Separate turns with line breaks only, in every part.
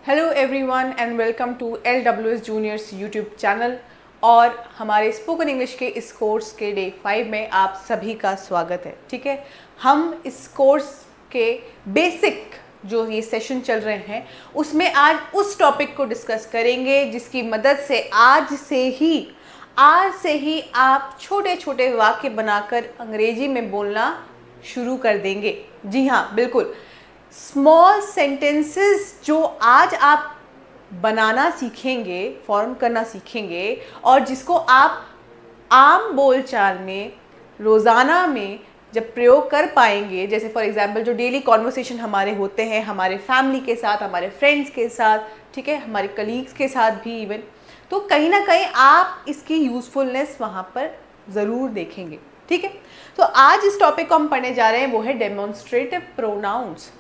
Hello everyone and welcome to LWS juniors YouTube channel. और हमारे spoken English के इस कोर्स के डे 5 में आप सभी का स्वागत है। ठीक है, हम इस कोर्स के बेसिक जो ये सेशन चल रहे हैं उसमें आज उस टॉपिक को डिस्कस करेंगे जिसकी मदद से आज से ही आप छोटे छोटे वाक्य बनाकर अंग्रेजी में बोलना शुरू कर देंगे। जी हाँ, बिल्कुल। स्मॉल सेंटेंसेस जो आज आप बनाना सीखेंगे, फॉर्म करना सीखेंगे और जिसको आप आम बोलचाल में रोज़ाना में जब प्रयोग कर पाएंगे, जैसे फॉर एग्जांपल जो डेली कॉन्वर्सेशन हमारे होते हैं हमारे फैमिली के साथ, हमारे फ्रेंड्स के साथ, ठीक है, हमारे कलीग्स के साथ भी इवन, तो कहीं ना कहीं आप इसकी यूज़फुलनेस वहाँ पर ज़रूर देखेंगे। ठीक है, तो आज इस टॉपिक को हम पढ़ने जा रहे हैं वो है डेमोन्स्ट्रेटिव प्रोनाउंस।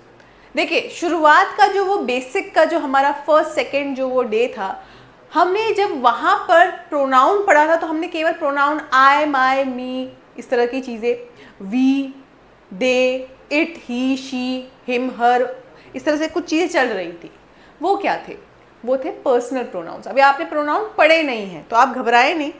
देखिए, शुरुआत का जो वो बेसिक का जो हमारा फर्स्ट सेकंड जो वो डे था, हमने जब वहाँ पर प्रोनाउन पढ़ा था तो हमने केवल प्रोनाउन आई, माई, मी, इस तरह की चीज़ें, we, they, it, he, she, him, her, इस तरह से कुछ चीज़ें चल रही थी। वो क्या थे? वो थे पर्सनल प्रोनाउंस। अभी आपने प्रोनाउन पढ़े नहीं हैं तो आप घबराएं नहीं,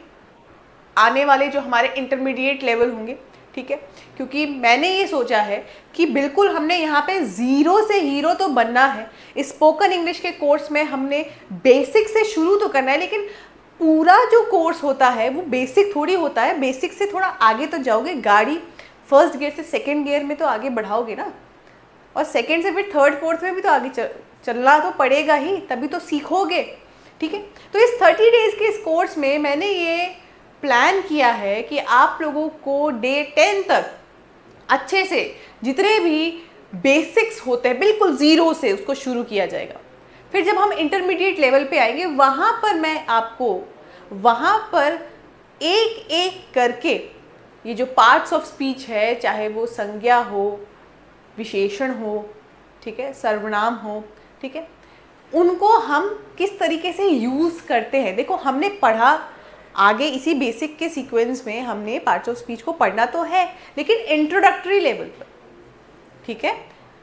आने वाले जो हमारे इंटरमीडिएट लेवल होंगे, ठीक है, क्योंकि मैंने ये सोचा है कि बिल्कुल हमने यहाँ पे ज़ीरो से हीरो तो बनना है। स्पोकन इंग्लिश के कोर्स में हमने बेसिक से शुरू तो करना है, लेकिन पूरा जो कोर्स होता है वो बेसिक थोड़ी होता है। बेसिक से थोड़ा आगे तो जाओगे, गाड़ी फर्स्ट गियर से सेकेंड गियर में तो आगे बढ़ाओगे ना, और सेकेंड से फिर थर्ड फोर्थ में भी तो आगे चलना तो पड़ेगा ही, तभी तो सीखोगे। ठीक है, तो इस 30 डेज़ के इस कोर्स में मैंने ये प्लान किया है कि आप लोगों को डे 10 तक अच्छे से जितने भी बेसिक्स होते हैं बिल्कुल ज़ीरो से उसको शुरू किया जाएगा। फिर जब हम इंटरमीडिएट लेवल पे आएंगे वहाँ पर मैं आपको वहाँ पर एक एक करके ये जो पार्ट्स ऑफ स्पीच है, चाहे वो संज्ञा हो, विशेषण हो, ठीक है, सर्वनाम हो, ठीक है, उनको हम किस तरीके से यूज़ करते हैं। देखो, हमने पढ़ा आगे इसी बेसिक के सीक्वेंस में हमने पार्ट्स ऑफ स्पीच को पढ़ना तो है, लेकिन इंट्रोडक्टरी लेवल पर। ठीक है,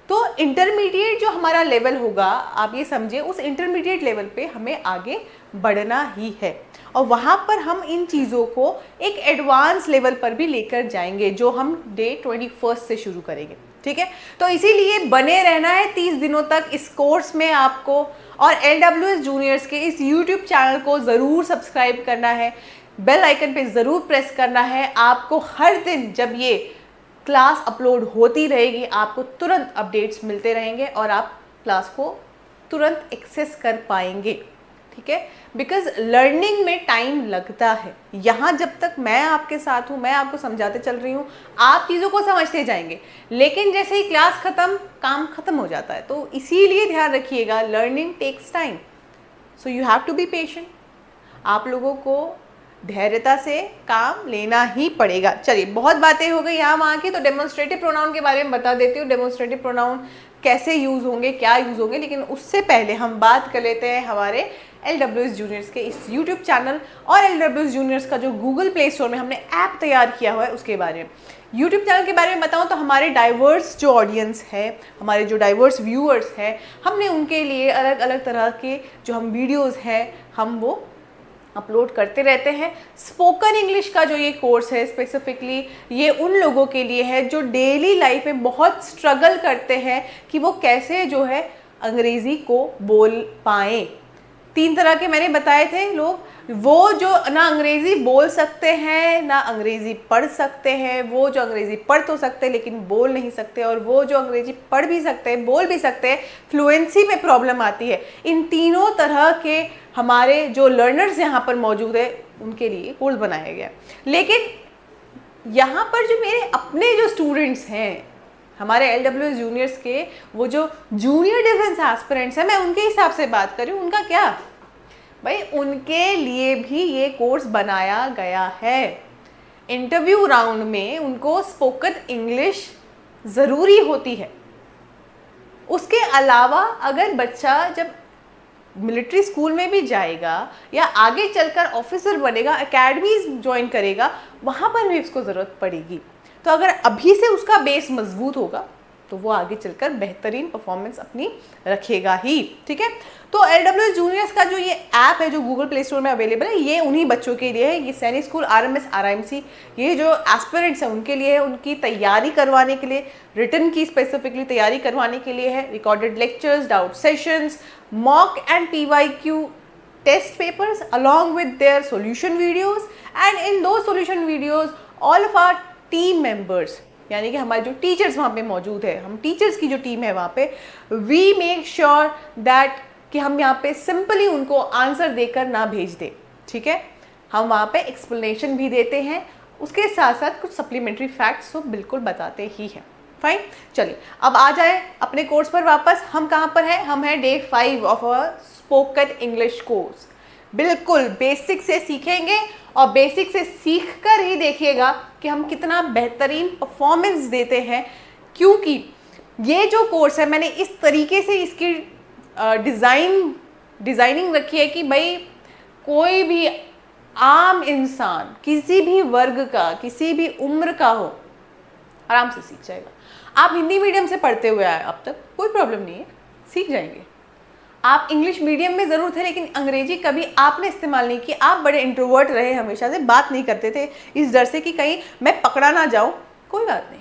तो इंटरमीडिएट जो हमारा लेवल होगा, आप ये समझिए, उस इंटरमीडिएट लेवल पे हमें आगे बढ़ना ही है और वहाँ पर हम इन चीज़ों को एक एडवांस लेवल पर भी लेकर जाएंगे जो हम डे 21 से शुरू करेंगे। ठीक है, तो इसीलिए बने रहना है 30 दिनों तक इस कोर्स में आपको, और LWS जूनियर्स के इस YouTube चैनल को ज़रूर सब्सक्राइब करना है, बेल आइकन पे ज़रूर प्रेस करना है। आपको हर दिन जब ये क्लास अपलोड होती रहेगी आपको तुरंत अपडेट्स मिलते रहेंगे और आप क्लास को तुरंत एक्सेस कर पाएंगे। ठीक है, बिकॉज लर्निंग में टाइम लगता है। यहाँ जब तक मैं आपके साथ हूँ, मैं आपको समझाते चल रही हूँ, आप चीज़ों को समझते जाएंगे, लेकिन जैसे ही क्लास ख़त्म, काम ख़त्म हो जाता है। तो इसीलिए ध्यान रखिएगा, learning takes time, so you have to be patient. आप लोगों को धैर्यता से काम लेना ही पड़ेगा। चलिए, बहुत बातें हो गई यहाँ वहाँ की, तो डेमोन्स्ट्रेटिव प्रोनाउन के बारे में बता देती हूँ। डेमोन्स्ट्रेटिव प्रोनाउन कैसे यूज़ होंगे, क्या यूज़ होंगे, लेकिन उससे पहले हम बात कर लेते हैं हमारे LWS जूनियर्स के इस YouTube चैनल और LWS जूनियर्स का जो गूगल प्ले स्टोर में हमने ऐप तैयार किया हुआ है उसके बारे में। YouTube चैनल के बारे में बताऊं तो हमारे डाइवर्स जो ऑडियंस है, हमारे जो डाइवर्स व्यूअर्स हैं, हमने उनके लिए अलग अलग तरह के जो हम वीडियोज़ हैं हम वो अपलोड करते रहते हैं। स्पोकन इंग्लिश का जो ये कोर्स है स्पेसिफिकली ये उन लोगों के लिए है जो डेली लाइफ में बहुत स्ट्रगल करते हैं कि वो कैसे जो है अंग्रेज़ी को बोल पाएँ। 3 तरह के मैंने बताए थे लोग, वो जो ना अंग्रेज़ी बोल सकते हैं, ना अंग्रेज़ी पढ़ सकते हैं, वो जो अंग्रेज़ी पढ़ तो सकते हैं लेकिन बोल नहीं सकते, और वो जो अंग्रेज़ी पढ़ भी सकते हैं, बोल भी सकते हैं, फ्लुएंसी में प्रॉब्लम आती है। इन तीनों तरह के हमारे जो लर्नर्स यहाँ पर मौजूद है उनके लिए कोर्स बनाया गया। लेकिन यहाँ पर जो मेरे अपने जो स्टूडेंट्स हैं, हमारे LWS जूनियर्स के वो जो जूनियर डिफेंस एस्पिरेंट्स हैं, मैं उनके हिसाब से बात करूँ, उनका क्या भाई, उनके लिए भी ये कोर्स बनाया गया है। इंटरव्यू राउंड में उनको स्पोकन इंग्लिश ज़रूरी होती है। उसके अलावा अगर बच्चा जब मिलिट्री स्कूल में भी जाएगा या आगे चलकर ऑफिसर बनेगा, एकेडमीज ज्वाइन करेगा, वहाँ पर भी उसको ज़रूरत पड़ेगी। तो अगर अभी से उसका बेस मजबूत होगा तो वो आगे चलकर बेहतरीन परफॉर्मेंस अपनी रखेगा ही। ठीक है, तो LWS जूनियर्स का जो ये ऐप है जो गूगल प्ले स्टोर में अवेलेबल है, ये उन्हीं बच्चों के लिए है। ये सैनिक स्कूल RMS RIMC, ये जो एस्पिरेंट्स हैं उनके लिए है, उनकी तैयारी करवाने के लिए, रिटन की स्पेसिफिकली तैयारी करवाने के लिए है। Recorded lectures, doubt sessions, mock and PYQ test papers along with their solution videos, and in those solution videos all of our team members, यानी कि हमारे जो टीचर्स वहाँ पे मौजूद है, हम टीचर्स की जो टीम है वहाँ पे, we make sure that कि हम यहाँ पे सिंपली उनको आंसर देकर ना भेज दे। ठीक है, हम वहाँ पे एक्सप्लेनेशन भी देते हैं, उसके साथ साथ कुछ सप्लीमेंट्री फैक्ट्स तो बिल्कुल बताते ही हैं। फाइन, चलिए अब आ जाए अपने कोर्स पर वापस। हम कहाँ पर हैं? हम हैं day 5 of a spoken English course. बिल्कुल बेसिक से सीखेंगे और बेसिक से सीख कर ही देखिएगा कि हम कितना बेहतरीन परफॉर्मेंस देते हैं, क्योंकि ये जो कोर्स है मैंने इस तरीके से इसकी डिज़ाइनिंग रखी है कि भाई कोई भी आम इंसान, किसी भी वर्ग का, किसी भी उम्र का हो, आराम से सीख जाएगा। आप हिंदी मीडियम से पढ़ते हुए आए अब तक, कोई प्रॉब्लम नहीं है, सीख जाएंगे। आप इंग्लिश मीडियम में ज़रूर थे लेकिन अंग्रेजी कभी आपने इस्तेमाल नहीं की, आप बड़े इंट्रोवर्ट रहे, हमेशा से बात नहीं करते थे इस डर से कि कहीं मैं पकड़ा ना जाऊँ। कोई बात नहीं,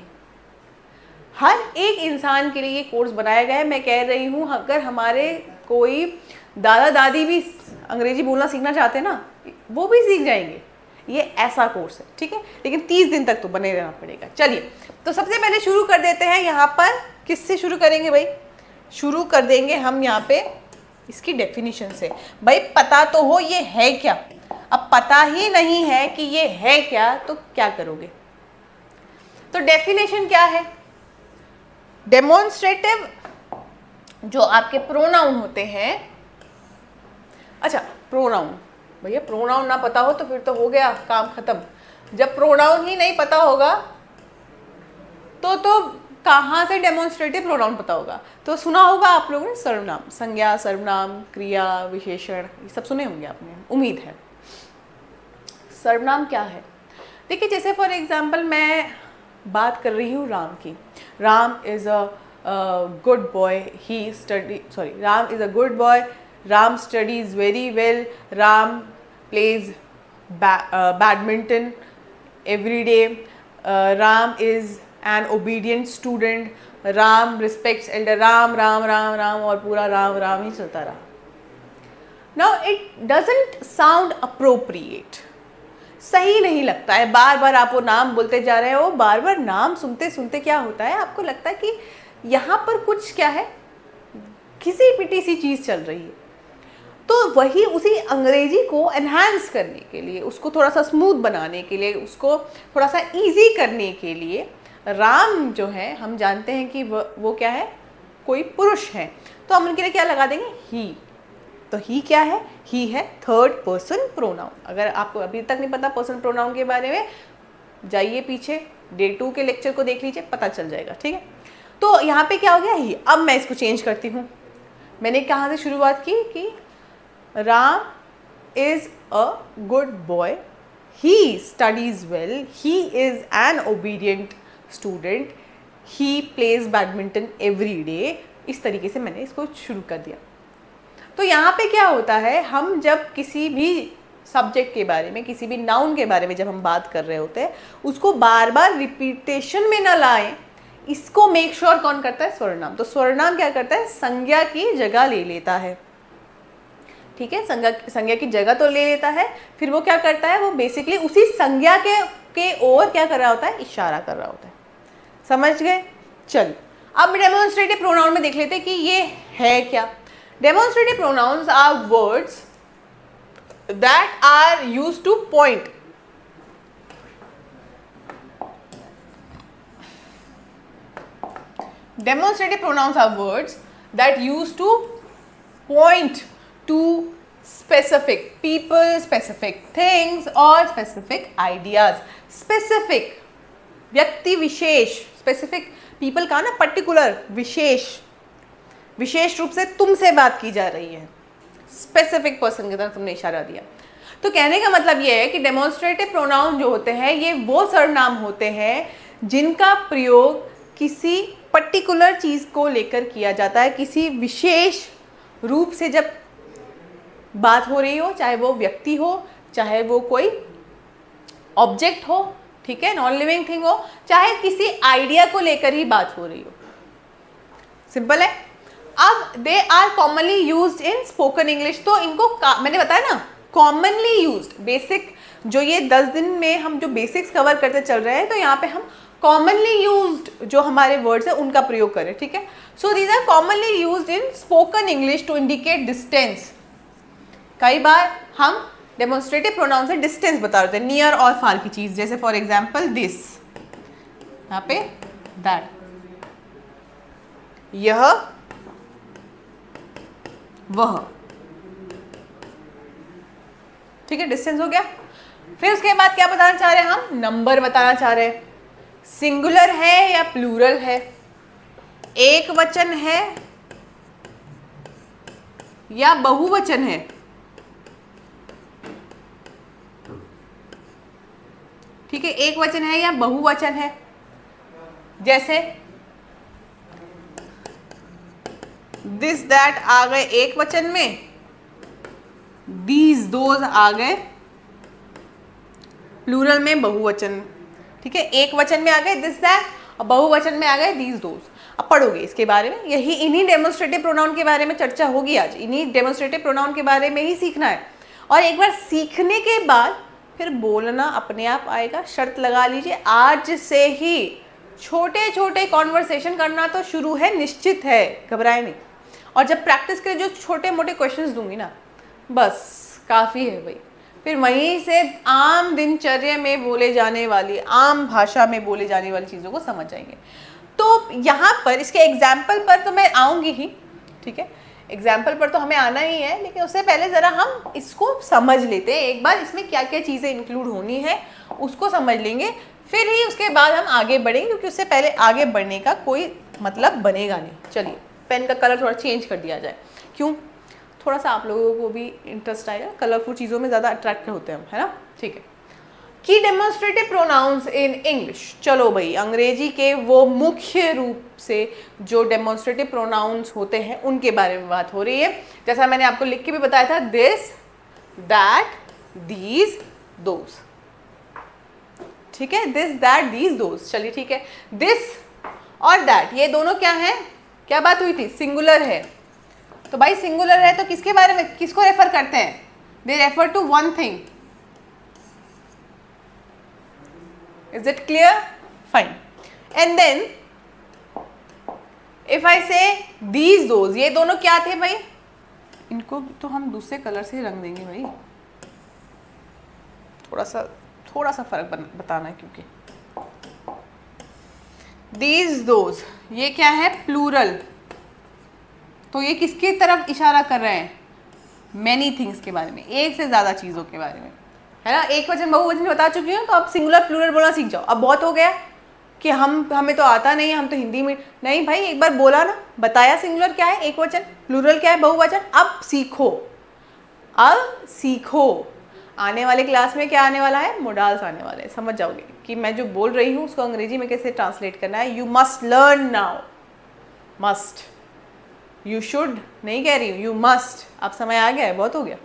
हर एक इंसान के लिए ये कोर्स बनाया गया है। मैं कह रही हूँ अगर हमारे कोई दादा दादी भी अंग्रेजी बोलना सीखना चाहते हैं ना, वो भी सीख जाएंगे। ये ऐसा कोर्स है, ठीक है, लेकिन 30 दिन तक तो बने रहना पड़ेगा। चलिए तो सबसे पहले शुरू कर देते हैं। यहाँ पर किससे शुरू करेंगे भाई? शुरू कर देंगे हम यहाँ पे इसकी डेफिनेशन से। भाई पता तो हो ये है क्या, अब पता ही नहीं है कि ये है क्या तो क्या करोगे? तो डेफिनेशन क्या है? डेमोन्स्ट्रेटिव जो आपके प्रोनाउन होते हैं। अच्छा, प्रोनाउन, भैया प्रोनाउन ना पता हो तो फिर तो हो गया काम खत्म। जब प्रोनाउन ही नहीं पता होगा तो कहाँ से डेमोन्स्ट्रेटिव प्रोनाउन पता होगा? तो सुना होगा आप लोगों ने सर्वनाम, संज्ञा, सर्वनाम, क्रिया, विशेषण, ये सब सुने होंगे आपने, उम्मीद है। सर्वनाम क्या है? देखिए जैसे फॉर एग्जाम्पल मैं बात कर रही हूँ राम की। Ram is a good boy, he study, sorry, Ram is a good boy, Ram studies very well, Ram plays badminton every day, Ram is an obedient student, Ram respects elder, Ram Ram Ram Ram और पूरा राम राम ही चलता रहा। Now it doesn't sound appropriate, सही नहीं लगता है। बार बार आप वो नाम बोलते जा रहे हो, बार बार नाम सुनते सुनते क्या होता है, आपको लगता है कि यहाँ पर कुछ क्या है, घिसी पिटी सी चीज़ चल रही है। तो वही उसी अंग्रेजी को एनहांस करने के लिए, उसको थोड़ा सा स्मूथ बनाने के लिए, उसको थोड़ा सा इजी करने के लिए राम जो है, हम जानते हैं कि वो क्या है, कोई पुरुष है, तो हम उनके लिए क्या लगा देंगे? ही। तो ही क्या है? ही है थर्ड पर्सन प्रोनाउन। अगर आपको अभी तक नहीं पता पर्सन प्रोनाउन के बारे में, जाइए पीछे डे 2 के लेक्चर को देख लीजिए, पता चल जाएगा। ठीक है, तो यहाँ पे क्या हो गया? ही। अब मैं इसको चेंज करती हूँ। मैंने कहाँ से शुरुआत की कि Ram is a good boy, he studies well, he is an obedient student, he plays badminton every day. इस तरीके से मैंने इसको शुरू कर दिया। तो यहाँ पे क्या होता है, हम जब किसी भी सब्जेक्ट के बारे में, किसी भी नाउन के बारे में जब हम बात कर रहे होते हैं, उसको बार बार रिपीटेशन में ना लाएं। इसको मेक श्योर कौन करता है? सर्वनाम। तो सर्वनाम क्या करता है? संज्ञा की जगह ले लेता है। ठीक है, संज्ञा की जगह तो ले लेता है, फिर वो क्या करता है? वो बेसिकली उसी संज्ञा के ओर क्या कर रहा होता है? इशारा कर रहा होता है। समझ गए? चलिए अब डेमोन्स्ट्रेटिव प्रोनाउन में देख लेते हैं कि ये है क्या। Demonstrative pronouns are words that are used to point. Demonstrative pronouns are words that used to point to specific people, specific things or specific ideas. Specific व्यक्ति विशेष, specific people का ना particular विशेष रूप से तुमसे बात की जा रही है, स्पेसिफिक पर्सन की तरफ तुमने इशारा दिया। तो कहने का मतलब ये है कि डेमोन्स्ट्रेटिव प्रोनाउन जो होते हैं ये वो सर्वनाम होते हैं जिनका प्रयोग किसी पर्टिकुलर चीज़ को लेकर किया जाता है, किसी विशेष रूप से जब बात हो रही हो, चाहे वो व्यक्ति हो, चाहे वो कोई ऑब्जेक्ट हो, ठीक है, नॉन लिविंग थिंग हो, चाहे किसी आइडिया को लेकर ही बात हो रही हो। सिंपल है। अब they are commonly used in spoken English, तो इनको मैंने बताया ना कॉमनली यूज्ड, बेसिक जो ये 10 दिन में हम जो बेसिक्स कवर करते चल रहे हैं, तो यहाँ पे हम कॉमनली यूज्ड जो हमारे वर्ड्स है उनका प्रयोग करें, ठीक है। So these are commonly used in spoken English to indicate distance. कई बार हम डेमोन्स्ट्रेटिव प्रोनाउन से डिस्टेंस बता रहे थे, नियर और फार की चीज, जैसे फॉर एग्जाम्पल दिस, यहाँ पे दैट, यह वह, ठीक है, डिस्टेंस हो गया। फिर उसके बाद क्या बताना चाह रहे हैं हम, नंबर बताना चाह रहे हैं। सिंगुलर है या प्लूरल है, एक वचन है या बहुवचन है, ठीक है, एक वचन है या बहुवचन है। जैसे दिस दैट आ गए एक वचन में, दीज दोज आ गए प्लूरल में, बहुवचन, ठीक है, एक वचन में आ गए दिस दैट और बहुवचन में आ गए दीज दोज। अब पढ़ोगे इसके बारे में, यही इन्हीं डेमोन्स्ट्रेटिव प्रोनाउन के बारे में चर्चा होगी आज, इन्हीं डेमोन्स्ट्रेटिव प्रोनाउन के बारे में ही सीखना है। और एक बार सीखने के बाद फिर बोलना अपने आप आएगा। शर्त लगा लीजिए, आज से ही छोटे छोटे कॉन्वर्सेशन करना तो शुरू है, निश्चित है, घबराए नहीं। और जब प्रैक्टिस के जो छोटे मोटे क्वेश्चंस दूंगी ना, बस काफ़ी है भाई, फिर वहीं से आम दिनचर्या में बोले जाने वाली, आम भाषा में बोले जाने वाली चीज़ों को समझ जाएंगे। तो यहाँ पर इसके एग्जाम्पल पर तो मैं आऊँगी ही, ठीक है, एग्जाम्पल पर तो हमें आना ही है, लेकिन उससे पहले ज़रा हम इसको समझ लेते हैं एक बार, इसमें क्या क्या चीज़ें इंक्लूड होनी है उसको समझ लेंगे, फिर ही उसके बाद हम आगे बढ़ेंगे, क्योंकि उससे पहले आगे बढ़ने का कोई मतलब बनेगा नहीं। चलिए पेन का कलर थोड़ा चेंज कर दिया जाए, क्यों, थोड़ा सा आप लोगों को भी इंटरेस्ट आएगा, कलरफुल चीज़ों में ज़्यादा अट्रैक्ट होते हैं हम, है ना, ठीक है। की डेमोन्स्ट्रेटिव प्रोनाउंस इन इंग्लिश, चलो भाई अंग्रेजी के वो मुख्य रूप से जो डेमोन्स्ट्रेटिव प्रोनाउंस होते हैं उनके बारे में बात हो रही है। जैसा मैंने आपको लिख के भी बताया था, दिस दैट दीज दोज, ठीक है, दिस दैट दीज दोज। चलिए ठीक है, दिस और दैट ये दोनों क्या है, क्या बात हुई थी, सिंगुलर है। तो भाई सिंगुलर है तो किसके बारे में, किसको रेफर करते हैं, they refer to one thing. Is it clear? Fine. And then if I say these those, ये दोनों क्या थे भाई, इनको तो हम दूसरे कलर से रंग देंगे भाई, थोड़ा सा फर्क बताना है, क्योंकि these those ये क्या है, प्लूरल, तो ये किसकी तरफ इशारा कर रहे हैं, many things के बारे में, एक से ज़्यादा चीज़ों के बारे में, है ना। एक वचन बहुवचन बता चुकी हूँ, तो अब सिंगुलर प्लूरल बोलना सीख जाओ। अब बहुत हो गया कि हमें तो आता नहीं है, हम तो हिंदी में, नहीं भाई एक बार बोला ना, बताया सिंगुलर क्या है, एक वचन, प्लूरल क्या है, बहुवचन, अब सीखो, अब सीखो। आने वाले क्लास में क्या आने वाला है, मोडाल्स आने वाले हैं, समझ जाओगे कि मैं जो बोल रही हूँ उसको अंग्रेजी में कैसे ट्रांसलेट करना है। You must learn now, must, you should नहीं कह रही हूँ, यू मस्ट, अब समय आ गया है, बहुत हो गया,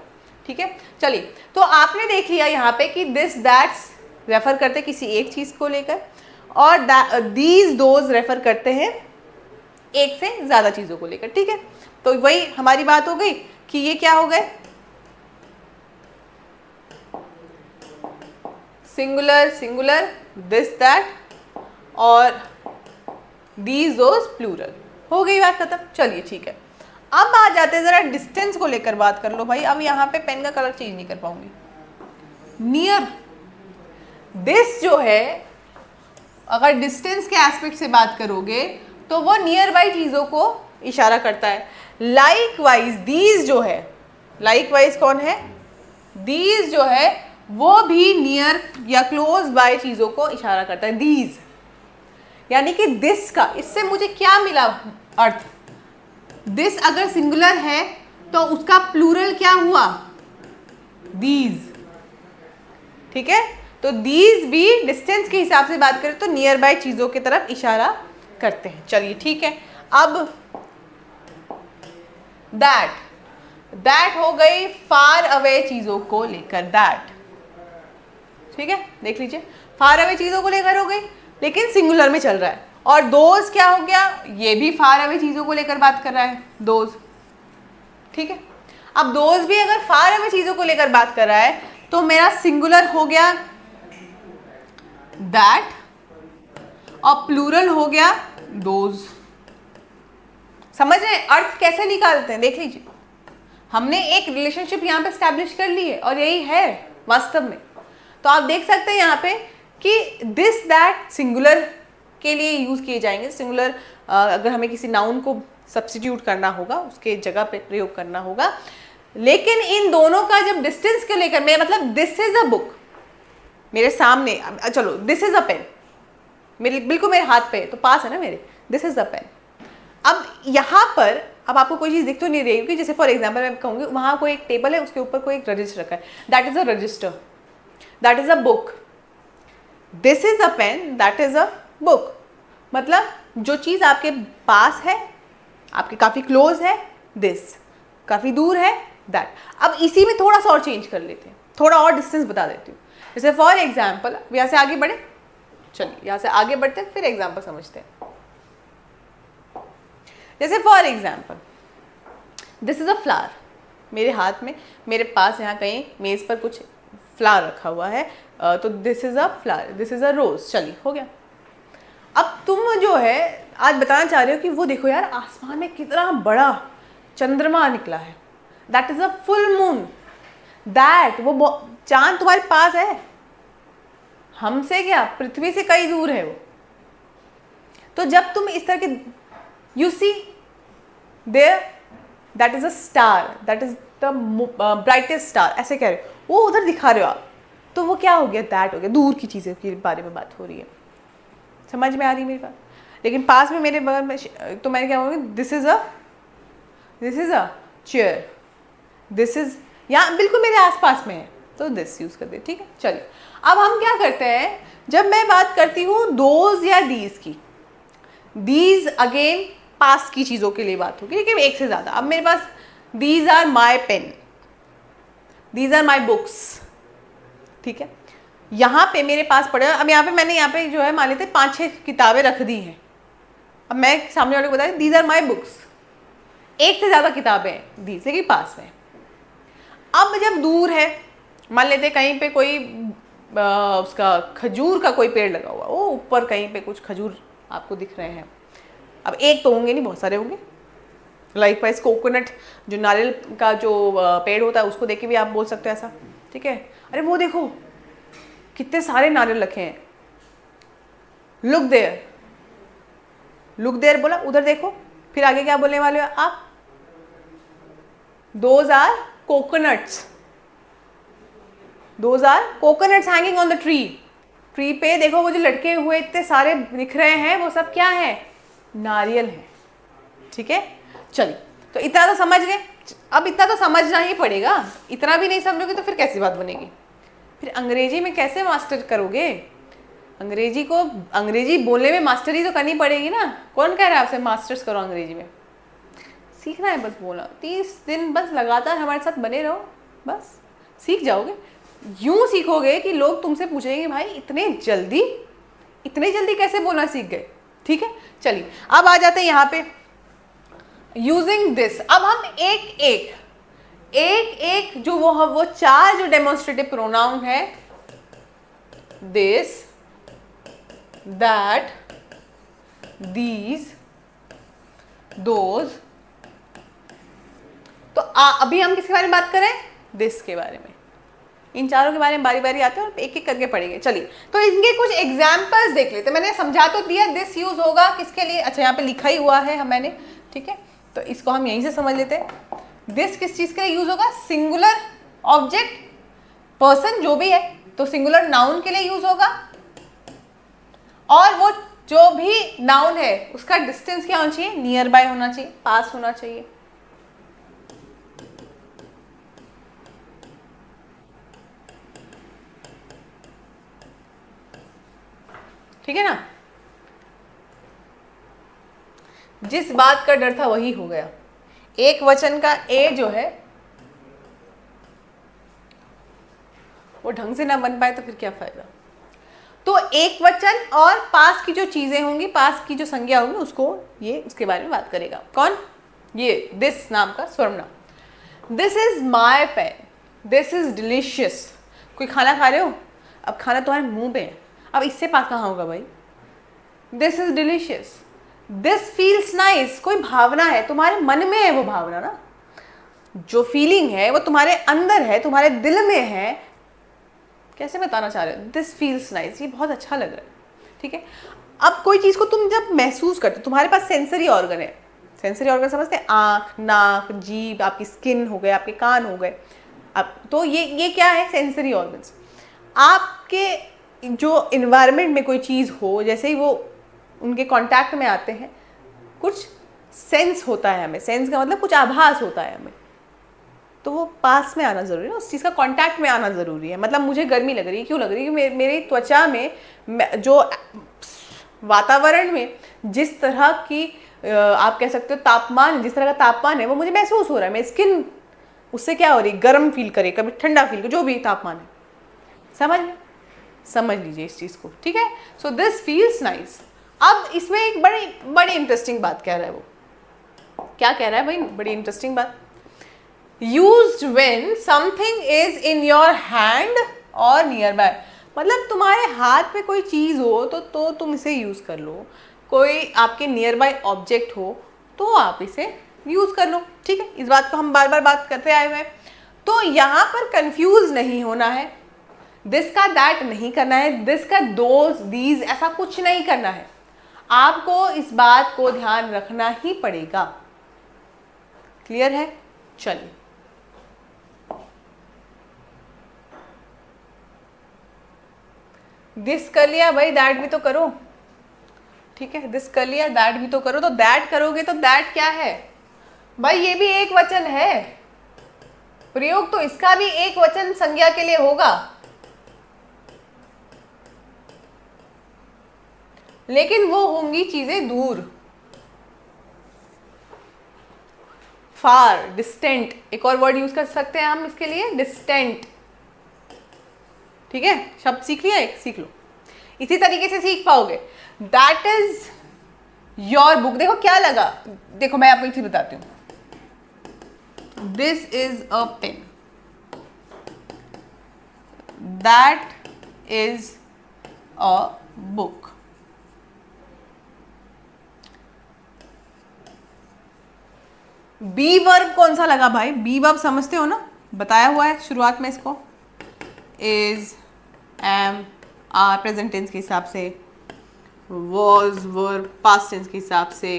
ठीक है। चलिए, तो आपने देख लिया यहाँ पे कि दिस दैट्स रेफर करते किसी एक चीज़ को लेकर, और दीज दोज रेफर करते हैं एक से ज़्यादा चीज़ों को लेकर, ठीक है। तो वही हमारी बात हो गई कि ये क्या हो गए, सिंगुलर सिंगुलर, दिस दैट, और दीज दोज प्लूरल, हो गई बात खत्म। चलिए ठीक है, अब आ जाते हैं ज़रा डिस्टेंस को लेकर बात कर लो भाई। अब यहाँ पे पेन का कलर चेंज नहीं कर पाऊंगी। नियर, दिस जो है, अगर डिस्टेंस के एस्पेक्ट से बात करोगे तो वो नियर बाई चीज़ों को इशारा करता है। लाइकवाइज दीज जो है, लाइकवाइज कौन है, दीज जो है वो भी नियर या क्लोज बाय चीज़ों को इशारा करता है, दीज। यानी कि दिस का, इससे मुझे क्या मिला अर्थ, दिस अगर सिंगुलर है तो उसका प्लूरल क्या हुआ, दीज, ठीक है। तो दीज भी डिस्टेंस के हिसाब से बात करें तो नियर बाय चीज़ों की तरफ इशारा करते हैं। चलिए ठीक है, अब दैट हो गई फार अवे चीजों को लेकर, दैट, ठीक है, देख लीजिए फार अवे चीजों को लेकर हो गई, लेकिन सिंगुलर में चल रहा है। और दोज क्या हो गया, ये भी फार अवे चीजों को लेकर बात कर रहा है, दोज, ठीक है। अब दोज भी अगर फार अवे चीजों को लेकर बात कर रहा है तो मेरा सिंगुलर हो गया दैट और प्लूरल हो गया दोज। समझ रहे हैं अर्थ कैसे निकालते हैं, देख लीजिए, हमने एक रिलेशनशिप यहाँ पे स्टैब्लिश कर ली है और यही है वास्तव में। तो आप देख सकते हैं यहाँ पे कि दिस दैट सिंगुलर के लिए यूज किए जाएंगे। सिंगुलर अगर हमें किसी नाउन को सब्स्टिट्यूट करना होगा, उसके जगह पे प्रयोग करना होगा। लेकिन इन दोनों का जब डिस्टेंस को लेकर, मेरा मतलब दिस इज अ बुक मेरे सामने, चलो दिस इज अ पेन मेरे बिल्कुल मेरे हाथ पे, तो पास है ना मेरे, दिस इज अ पेन। अब यहाँ पर अब आपको कोई चीज़ दिख तो नहीं रही होगी, जैसे फॉर एग्जाम्पल मैं कहूँगी वहाँ कोई एक टेबल है, उसके ऊपर कोई एक रजिस्टर रखा है, that is a register, that is a book. This is a pen, that is a book. मतलब जो चीज़ आपके पास है, आपके काफ़ी क्लोज है, दिस, काफ़ी दूर है, दैट। अब इसी में थोड़ा सा और चेंज कर लेते हैं, थोड़ा और डिस्टेंस बता देती हूँ। जैसे फॉर एग्जाम्पल यहाँ से आगे बढ़े, चलिए यहाँ से आगे बढ़ते हैं, फिर एग्जाम्पल समझते हैं। जैसे for example this is a flower, मेरे हाथ में, मेरे पास यहाँ कहीं मेज पर कुछ फ्लावर रखा हुआ है, तो this is a flower, this is a rose. चलिए हो गया। अब तुम जो है आज बताना चाह रहे हो कि वो देखो यार आसमान में कितना बड़ा चंद्रमा निकला है, that is a full moon, that वो चांद तुम्हारे पास है, हमसे क्या पृथ्वी से कई दूर है वो। तो जब तुम इस तरह के you see there that is a star, that is the brightest star, ऐसे कह रहे हो, वो उधर दिखा रहे हो आप, तो वो क्या हो गया, दैट हो गया, दूर की चीज़ें के बारे में बात हो रही है। समझ में आ रही है मेरी बात? लेकिन पास में मेरे बगल में तो मैंने क्या बोलूँगी, this is a chair, this is यहाँ बिल्कुल मेरे आसपास में है, तो दिस यूज कर दे, ठीक है। चलिए अब हम क्या करते हैं, जब मैं बात करती हूँ दोज या दीज की, दीज अगेन पास की चीज़ों के लिए बात होगी, ठीक है, एक से ज़्यादा। अब मेरे पास these are my pen, these are my books, ठीक है, यहाँ पे मेरे पास पड़े, अब यहाँ पे मैंने यहाँ पे जो है मान लेते 5-6 किताबें रख दी हैं। अब मैं सामने वाले को बता, दीज आर माई बुक्स, एक से ज़्यादा किताबें हैं दीज, लेकिन पास में। अब जब दूर है, मान लेते कहीं पे कोई उसका खजूर का कोई पेड़ लगा हुआ, वो ऊपर कहीं पे कुछ खजूर आपको दिख रहे हैं। अब एक तो होंगे नहीं, बहुत सारे होंगे। लाइकवाइज कोकोनट, जो नारियल का जो पेड़ होता है, उसको देख के भी आप बोल सकते हैं ऐसा, ठीक है, अरे वो देखो कितने सारे नारियल रखे हैं, लुक देयर, लुक देयर बोला, उधर देखो। फिर आगे क्या बोलने वाले हो आप, those are coconuts, those are coconuts hanging on the tree, tree पे देखो वो जो लटके हुए इतने सारे दिख रहे हैं, वो सब क्या है, नारियल है, ठीक है। चलिए तो इतना तो समझ गए। अब इतना तो समझना ही पड़ेगा, इतना भी नहीं समझोगे तो फिर कैसी बात बनेगी, फिर अंग्रेजी में कैसे मास्टर करोगे, अंग्रेजी को, अंग्रेजी बोलने में मास्टरी तो करनी पड़ेगी ना। कौन कह रहा है आपसे मास्टर्स करो अंग्रेजी में, सीखना है बस बोलना, 30 दिन बस लगातार हमारे साथ बने रहो, बस सीख जाओगे। यूं सीखोगे कि लोग तुमसे पूछेंगे भाई इतने जल्दी कैसे बोलना सीख गए, ठीक है। चलिए अब आ जाते हैं यहाँ पे यूजिंग दिस। अब हम एक एक जो वो 4 जो डेमोन्स्ट्रेटिव प्रोनाउन है, दिस, दैट, दीज, दोज, तो अभी हम किसके बारे में बात करें, दिस के बारे में। इन चारों के बारे में बारी बारी आते हैं और एक एक करके पढ़ेंगे। चलिए तो इनके कुछ एग्जाम्पल्स देख लेते हैं। मैंने समझा तो दिया दिस यूज होगा किसके लिए, अच्छा यहाँ पे लिखा ही हुआ है मैंने, ठीक है, तो इसको हम यहीं से समझ लेते हैं। दिस किस चीज के लिए यूज होगा, सिंगुलर ऑब्जेक्ट, पर्सन जो भी है, तो सिंगुलर नाउन के लिए यूज होगा, और वो जो भी नाउन है उसका डिस्टेंस क्या होना चाहिए, नियर बाय होना चाहिए, पास होना चाहिए, ठीक है ना। जिस बात का डर था वही हो गया। एक वचन का ए जो है वो ढंग से ना बन पाए तो फिर क्या फायदा। तो एक वचन और पास की जो चीजें होंगी, पास की जो संज्ञा होगी, उसको ये उसके बारे में बात करेगा। कौन? ये दिस नाम का Swarnam. This is my pen, this is delicious. कोई खाना खा रहे हो, अब खाना तुम्हारे मुंह पे है, अब इससे पास कहाँ होगा भाई? This is delicious. This feels nice, कोई भावना है, तुम्हारे मन में है वो भावना ना, जो फीलिंग है वो तुम्हारे अंदर है, तुम्हारे दिल में है। कैसे बताना चाह रहे हो? दिस फील्स नाइस, ये बहुत अच्छा लग रहा है, ठीक है। अब कोई चीज़ को तुम जब महसूस करते हो, तुम्हारे पास सेंसरी ऑर्गन है। सेंसरी ऑर्गन समझते हैं? आँख, नाक, जीभ, आपकी स्किन हो गए, आपके कान हो गए। अब तो ये क्या है? Sensory organs. आपके जो इन्वायरमेंट में कोई चीज़ हो, जैसे ही वो उनके कांटेक्ट में आते हैं, कुछ सेंस होता है हमें। सेंस का मतलब कुछ आभास होता है हमें, तो वो पास में आना ज़रूरी है, उस चीज़ का कांटेक्ट में आना ज़रूरी है। मतलब मुझे गर्मी लग रही है, क्यों लग रही है? कि मेरी त्वचा में जो वातावरण में जिस तरह की आप कह सकते हो तापमान, जिस तरह का तापमान है वो मुझे महसूस हो रहा है। मेरी स्किन उससे क्या हो रही है? गर्म फील करे, कभी ठंडा फील करे, जो भी तापमान है। समझ लीजिए इस चीज़ को, ठीक है। So this feels nice. अब इसमें एक बड़ी इंटरेस्टिंग बात कह रहा है। वो क्या कह रहा है भाई? बड़ी इंटरेस्टिंग बात। Used when something is in your hand or nearby, मतलब तुम्हारे हाथ में कोई चीज़ हो तो तुम इसे यूज़ कर लो। कोई आपके नियर बाय ऑब्जेक्ट हो तो आप इसे यूज़ कर लो, ठीक है। इस बात को हम बार बार बात करते आए हुए हैं। तो यहाँ पर कंफ्यूज नहीं होना है, दिस का दैट नहीं करना है, दिस का दोज दीज ऐसा कुछ नहीं करना है। आपको इस बात को ध्यान रखना ही पड़ेगा। क्लियर है? चलिए, दिस कर लिया भाई, दैट भी तो करो, ठीक है। दिस कर लिया, दैट भी तो करो। तो दैट करोगे तो दैट क्या है भाई? ये भी एक वचन है, प्रयोग तो इसका भी एक वचन संज्ञा के लिए होगा, लेकिन वो होंगी चीजें दूर, फार, डिस्टेंट। एक और वर्ड यूज कर सकते हैं हम इसके लिए, डिस्टेंट, ठीक है। शब्द सीख लिया, एक सीख लो, इसी तरीके से सीख पाओगे। That is your book. देखो क्या लगा, देखो मैं आपको एक चीज बताती हूं। This is a pen, that is a book. Be verb कौन सा लगा भाई? बी वर्ब समझते हो ना, बताया हुआ है शुरुआत में इसको। Is, am, are present tense के हिसाब से, वॉज वर्ब पास्ट टेंस के हिसाब से,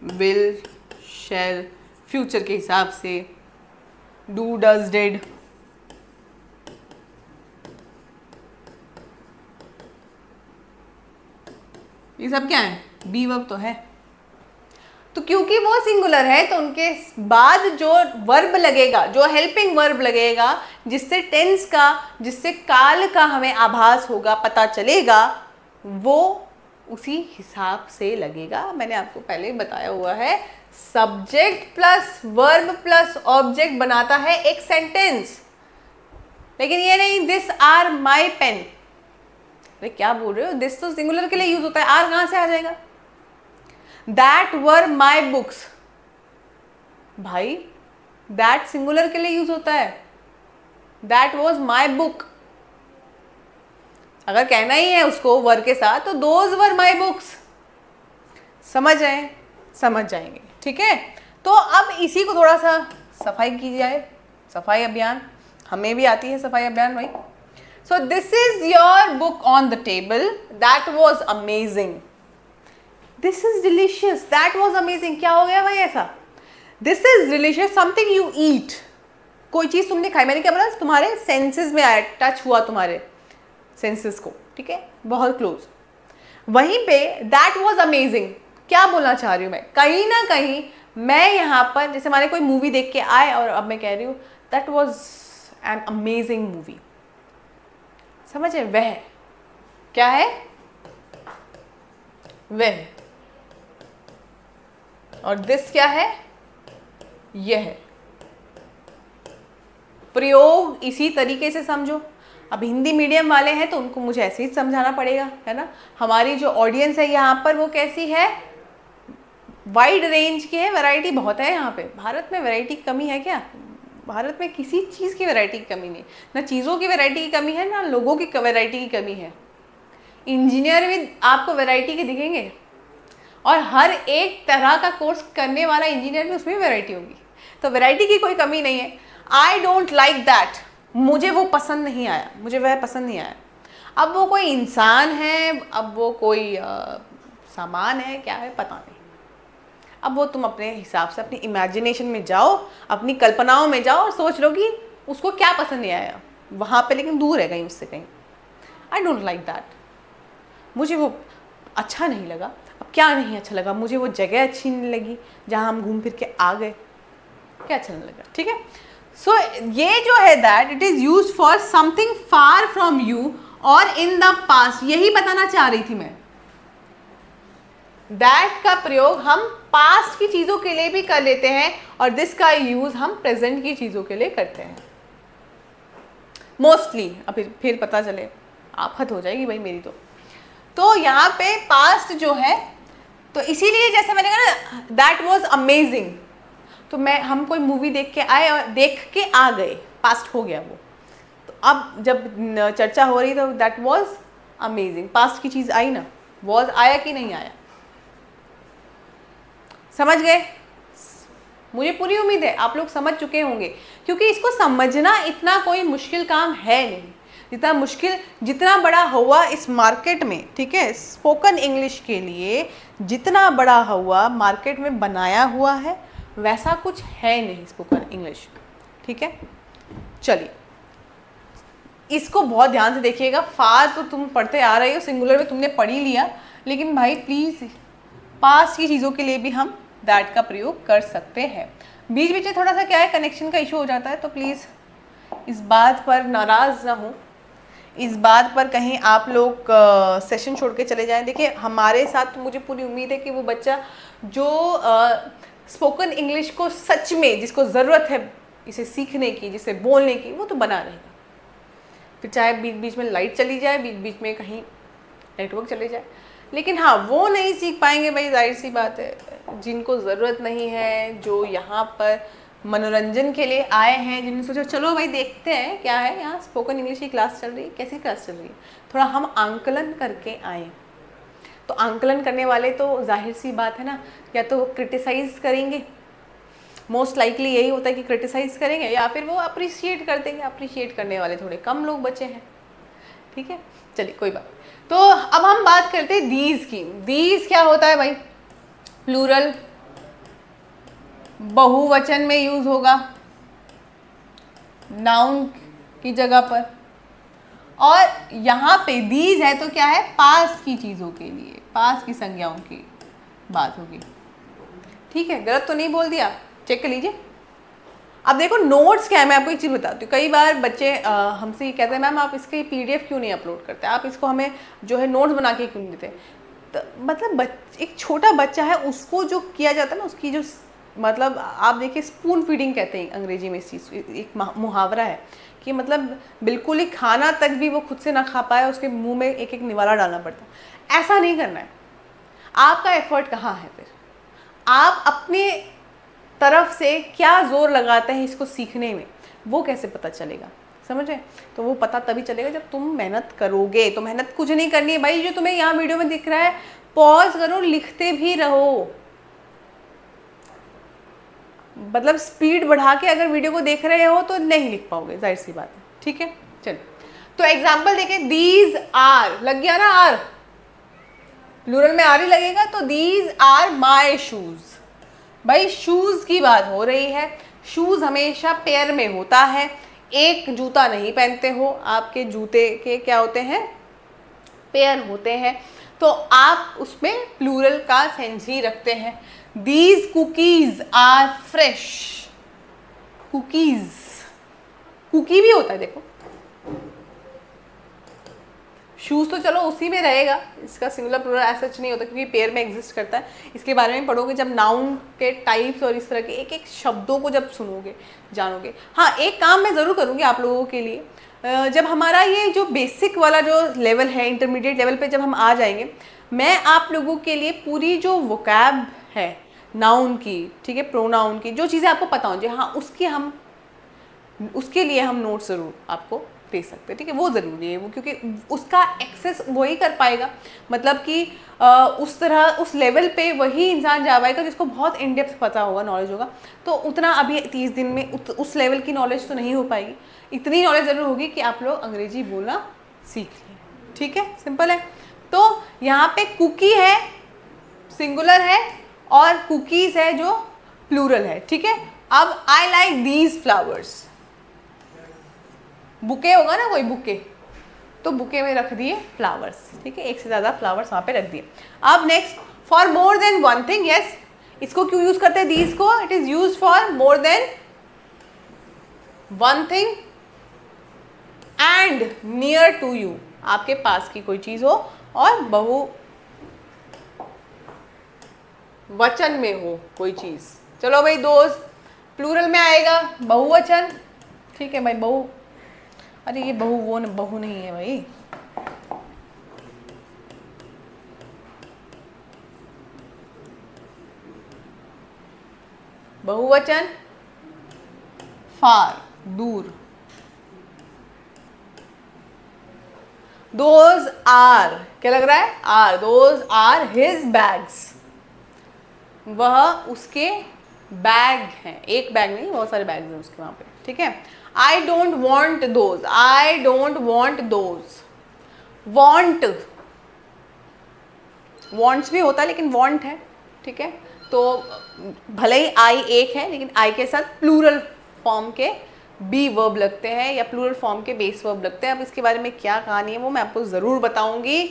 विल, शैल फ्यूचर के हिसाब से, डू, डज, डिड। ये सब क्या है? बी वर्ब तो है। तो क्योंकि वो सिंगुलर है तो उनके बाद जो वर्ब लगेगा, जो हेल्पिंग वर्ब लगेगा, जिससे टेंस का, जिससे काल का हमें आभास होगा, पता चलेगा, वो उसी हिसाब से लगेगा। मैंने आपको पहले बताया हुआ है, subject plus verb plus object बनाता है एक सेंटेंस। लेकिन ये नहीं, दिस आर माई पेन। अरे क्या बोल रहे हो? दिस तो सिंगुलर के लिए यूज होता है, आर कहां से आ जाएगा? दैट वर माई बुक्स, भाई दैट सिंगुलर के लिए यूज होता है, दैट वॉज माई बुक। अगर कहना ही है उसको वर के साथ तो दोज वर माई बुक्स। समझ आए? समझ जाएंगे, ठीक है। तो अब इसी को थोड़ा सा सफाई की जाए, सफाई अभियान। हमें भी आती है सफाई अभियान भाई। So this is your book on the table, that was amazing. This is delicious, that was amazing. क्या हो गया भाई ऐसा? This is delicious, something you eat. कोई चीज तुमने खाई, मैंने क्या बोला? तुम्हारे सेंसेस में आया, टच हुआ तुम्हारे सेंसेस को, ठीक है, बहुत क्लोज। वहीं पे दैट वॉज अमेजिंग, क्या बोलना चाह रही हूँ मैं? कहीं ना कहीं मैं यहाँ पर, जैसे हमारे कोई मूवी देख के आए और अब मैं कह रही हूँ that was an amazing movie. समझ है? वह क्या है? वह और दिस क्या है, यह है। प्रयोग इसी तरीके से समझो। अब हिंदी मीडियम वाले हैं तो उनको मुझे ऐसे ही समझाना पड़ेगा, है ना। हमारी जो ऑडियंस है यहाँ पर वो कैसी है, वाइड रेंज की है, वैरायटी बहुत है यहाँ पे। भारत में वैरायटी की कमी है क्या? भारत में किसी चीज़ की वैरायटी की कमी नहीं, ना चीज़ों की वैरायटी की कमी है, ना लोगों की वैरायटी की कमी है। इंजीनियर भी आपको वैरायटी के दिखेंगे, और हर एक तरह का कोर्स करने वाला इंजीनियर में उसमें वैरायटी होगी, तो वैरायटी की कोई कमी नहीं है। आई डोंट लाइक दैट, मुझे वो पसंद नहीं आया, मुझे वह पसंद नहीं आया। अब वो कोई इंसान है, अब वो कोई सामान है, क्या है पता नहीं। अब वो तुम अपने हिसाब से अपनी इमेजिनेशन में जाओ, अपनी कल्पनाओं में जाओ और सोच लो कि उसको क्या पसंद नहीं आया वहाँ पे, लेकिन दूर है कहीं उससे कहीं। आई डोंट लाइक दैट, मुझे वो अच्छा नहीं लगा। अब क्या नहीं अच्छा लगा, मुझे वो जगह अच्छी नहीं लगी जहाँ हम घूम फिर के आ गए, क्या अच्छा नहीं लगा, ठीक है। सो ये जो है that it is use for something far from you और इन द पास्ट, यही बताना चाह रही थी मैं। दैट का प्रयोग हम पास्ट की चीज़ों के लिए भी कर लेते हैं, और दिस का यूज़ हम प्रेजेंट की चीज़ों के लिए करते हैं मोस्टली। अब फिर पता चले आफत हो जाएगी भाई मेरी तो यहाँ पे पास्ट जो है, तो इसीलिए जैसे मैंने कहा ना दैट वाज अमेजिंग, तो हम कोई मूवी देख के आए और देख के आ गए, पास्ट हो गया वो। तो अब जब चर्चा हो रही तो दैट वाज अमेजिंग, पास्ट की चीज़ आई ना, वाज आया कि नहीं आया, समझ गए? मुझे पूरी उम्मीद है आप लोग समझ चुके होंगे, क्योंकि इसको समझना इतना कोई मुश्किल काम है नहीं। जितना मुश्किल, जितना बड़ा हुआ इस मार्केट में, ठीक है, स्पोकन इंग्लिश के लिए जितना बड़ा हुआ मार्केट में बनाया हुआ है, वैसा कुछ है नहीं स्पोकन इंग्लिश, ठीक है। चलिए इसको बहुत ध्यान से देखिएगा। फार तो तुम पढ़ते आ रहे हो, सिंगुलर में तुमने पढ़ ही लिया, लेकिन भाई प्लीज़ पास्ट की चीज़ों के लिए भी हम दैट का प्रयोग कर सकते हैं। बीच बीच में थोड़ा सा क्या है, कनेक्शन का इशू हो जाता है, तो प्लीज़ इस बात पर नाराज़ ना हो, इस बात पर कहीं आप लोग सेशन छोड़ के चले जाएं। देखिए हमारे साथ तो मुझे पूरी उम्मीद है कि वो बच्चा जो स्पोकन इंग्लिश को सच में, जिसको ज़रूरत है इसे सीखने की, जिसे बोलने की, वो तो बना रहेगा। फिर चाहे बीच बीच में लाइट चली जाए, बीच बीच में कहीं नेटवर्क चले जाए, लेकिन हाँ वो नहीं सीख पाएंगे भाई, जाहिर सी बात है। जिनको ज़रूरत नहीं है, जो यहाँ पर मनोरंजन के लिए आए हैं, जिन्होंने सोचा चलो भाई देखते हैं क्या है यहाँ, स्पोकन इंग्लिश की क्लास चल रही है, कैसी क्लास चल रही है, थोड़ा हम आंकलन करके आए। तो आंकलन करने वाले तो जाहिर सी बात है ना, या तो क्रिटिसाइज़ करेंगे, मोस्ट लाइकली यही होता है कि क्रिटिसाइज़ करेंगे, या फिर वो अप्रिशिएट कर देंगे। अप्रिशिएट करने वाले थोड़े कम लोग बचे हैं, ठीक है। चलिए कोई बात। तो अब हम बात करते हैं दीज की। दीज क्या होता है भाई, प्लूरल, बहुवचन में यूज होगा नाउन की जगह पर, और यहाँ पे दीज है तो क्या है, पास की चीज़ों के लिए, पास की संज्ञाओं की बात होगी, ठीक है। गलत तो नहीं बोल दिया, चेक कर लीजिए। अब देखो नोट्स क्या है, मैं आपको एक चीज़ बताती हूँ। कई बार बच्चे हमसे ये कहते हैं मैम आप इसके PDF क्यों नहीं अपलोड करते, आप इसको हमें जो है नोट्स बना के क्यों नहीं देते। तो मतलब एक छोटा बच्चा है, उसको जो किया जाता है ना, उसकी जो मतलब आप देखिए स्पून फीडिंग कहते हैं अंग्रेजी में, इस चीज़ एक मुहावरा है कि मतलब बिल्कुल ही खाना तक भी वो खुद से ना खा पाए, उसके मुंह में एक एक निवाला डालना पड़ता है। ऐसा नहीं करना है। आपका एफर्ट कहाँ है, फिर आप अपने तरफ से क्या जोर लगाते हैं इसको सीखने में, वो कैसे पता चलेगा, समझ रहे? तो वो पता तभी चलेगा जब तुम मेहनत करोगे। तो मेहनत कुछ नहीं करनी है भाई, जो तुम्हें यहाँ वीडियो में दिख रहा है पॉज करो, लिखते भी रहो। मतलब स्पीड बढ़ा के अगर वीडियो को देख रहे हो तो नहीं लिख पाओगे, जाहिर सी बात है, ठीक है। चलो तो एग्जाम्पल देखें, दीज आर, लग गया ना आर, प्लूरल में आर ही लगेगा, तो दीज आर माई शूज। भाई शूज की बात हो रही है, शूज हमेशा पेयर में होता है, एक जूता नहीं पहनते हो, आपके जूते के क्या होते हैं, पेयर होते हैं, तो आप उसमें प्लूरल का सेंस ही रखते हैं। These cookies are fresh, cookies, cookie भी होता है देखो, शूज़ तो चलो उसी में रहेगा, इसका सिंगुलर प्लूरल ऐसा सच नहीं होता क्योंकि पेयर में एग्जिस्ट करता है। इसके बारे में पढ़ोगे जब नाउन के टाइप्स और इस तरह के एक एक शब्दों को जब सुनोगे जानोगे। हाँ, एक काम मैं ज़रूर करूँगी आप लोगों के लिए, जब हमारा ये जो बेसिक वाला जो लेवल है, इंटरमीडिएट लेवल पे जब हम आ जाएंगे, मैं आप लोगों के लिए पूरी जो वोकैब है नाउन की, ठीक है, प्रोनाउन की, जो चीज़ें आपको पता हों, हाँ उसके लिए हम नोट ज़रूर आपको दे सकते हैं, ठीक है, वो ज़रूरी है वो, क्योंकि उसका एक्सेस वही कर पाएगा, मतलब कि उस तरह उस लेवल पे वही इंसान जा पाएगा जिसको बहुत इन डेप्थ पता होगा, नॉलेज होगा। तो उतना अभी 30 दिन में उस लेवल की नॉलेज तो नहीं हो पाएगी, इतनी नॉलेज ज़रूर होगी कि आप लोग अंग्रेजी बोलना सीख लें, ठीक है, सिंपल है। तो यहाँ पे कुकी है सिंगुलर है और कुकीज़ है जो प्लूरल है, ठीक है। अब I like these flowers, bouquet होगा ना कोई बुके, तो बुके में रख दिए फ्लावर्स, ठीक है, एक से ज़्यादा फ्लावर्स वहाँ पे रख दिए। अब next, for more than one thing, yes, इसको क्यों यूज़ करते हैं दीज को? It is use for more than one thing and near to you, आपके पास की कोई चीज़ हो और बहुवचन में हो कोई चीज़। चलो भाई, दोस्त प्लूरल में आएगा, बहुवचन, ठीक है भाई, अरे ये बहु नहीं है भाई, बहुवचन, फार, दूर। दोज आर, क्या लग रहा है? Are, those are his bags, वह उसके बैग हैं, एक बैग नहीं, बहुत सारे बैग्स हैं उसके वहां पे, ठीक है। I don't want those, I don't want those, want, wants भी होता है लेकिन want है, ठीक है। तो भले ही I एक है लेकिन I के साथ प्लूरल फॉर्म के बी वर्ब लगते हैं या प्लूरल फॉर्म के बेस वर्ब लगते हैं। अब इसके बारे में क्या कहानी है वो मैं आपको ज़रूर बताऊंगी,